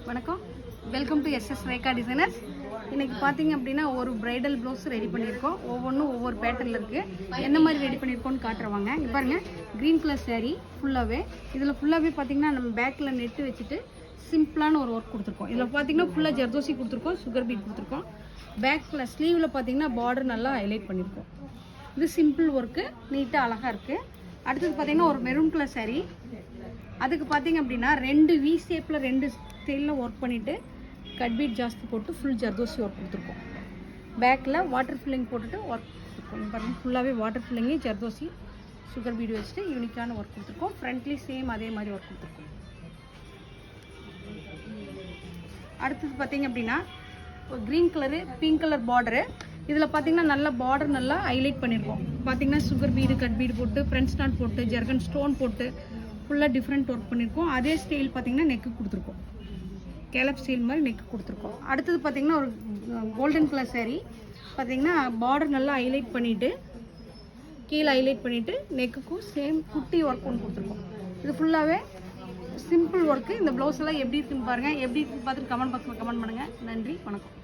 வணக்கம், welcome to SS Rekha designers. இன்றைக்கி பார்த்தீங்க அப்படின்னா ஒரு ப்ரைடல் ப்ளவுஸ் ரெடி பண்ணியிருக்கோம். ஒவ்வொன்றும் ஒவ்வொரு பேட்டர்னில் இருக்குது. என்ன மாதிரி ரெடி பண்ணியிருக்கோன்னு காட்டுறவாங்க. இங்கே பாருங்கள், க்ரீன் கலர் சாரீ ஃபுல்லாகவே. இதில் ஃபுல்லாகவே பார்த்தீங்கன்னா நம்ம பேக்கில் நெட்டு வச்சுட்டு சிம்பிளான ஒரு ஒர்க் கொடுத்துருக்கோம். இதில் பார்த்தீங்கன்னா ஃபுல்லாக ஜர்தோசி கொடுத்துருக்கோம், சுகர் பீட் கொடுத்துருக்கோம். பேக்கில் ஸ்லீவில் பார்த்தீங்கன்னா பார்டர் நல்லா ஹைலைட் பண்ணியிருக்கோம். இது சிம்பிள் ஒர்க்கு, நீட்டாக அழகாக இருக்குது. அடுத்தது பார்த்தீங்கன்னா ஒரு மெரூன் கலர் சாரீ. அதுக்கு பார்த்தீங்க அப்படின்னா 2 வி ஷேப்பில் 2 ஸ்டைலில் ஒர்க் பண்ணிவிட்டு கட் பீட் ஜாஸ்தி போட்டு ஃபுல் ஜர்தோசி ஒர்க் கொடுத்துருக்கோம். பேக்கில் வாட்டர் ஃபில்லிங் போட்டுட்டு ஒர்க் கொடுத்துருக்கோம். பாருங்கள், ஃபுல்லாகவே வாட்டர் ஃபில்லிங்கு ஜர்தோசி சுகர் பீடு வச்சுட்டு யூனிக்கான ஒர்க் கொடுத்துருக்கோம். ஃப்ரண்ட்லேயும் சேம் அதே மாதிரி ஒர்க் கொடுத்துருக்கோம். அடுத்தது பார்த்தீங்க அப்படின்னா ஒரு green colour pink colour border. இதில் பார்த்தீங்கன்னா நல்லா பார்டர் நல்லா ஹைலைட் பண்ணியிருக்கோம். பார்த்தீங்கன்னா சுகர் பீடு கட் பீடு போட்டு ஃப்ரண்ட் ஸ்டாண்ட் போட்டு ஜர்கன் ஸ்டோன் போட்டு ஃபுல்லாக டிஃப்ரெண்ட் ஒர்க் பண்ணியிருக்கோம். அதே ஸ்டைல் பார்த்தீங்கன்னா நெக்கு கொடுத்துருக்கோம். கேலப் ஸ்டைல் மாதிரி நெக்கு கொடுத்துருக்கோம். அடுத்தது பார்த்தீங்கன்னா ஒரு கோல்டன் கலர் சாரீ. பார்த்தீங்கன்னா பார்டர் நல்லா ஹைலைட் பண்ணிவிட்டு கீழே ஹைலைட் பண்ணிவிட்டு நெக்குக்கும் சேம் குட்டி ஒர்க் ஒன்று கொடுத்துருக்கோம். இது ஃபுல்லாகவே சிம்பிள் ஒர்க்கு. இந்த ப்ளவுஸ் எல்லாம் எப்படி இருக்குன்னு பாருங்கள். எப்படி இருக்குன்னு பார்த்துட்டு கமெண்ட் பாக்ஸில் கமெண்ட் பண்ணுங்கள். நன்றி, வணக்கம்.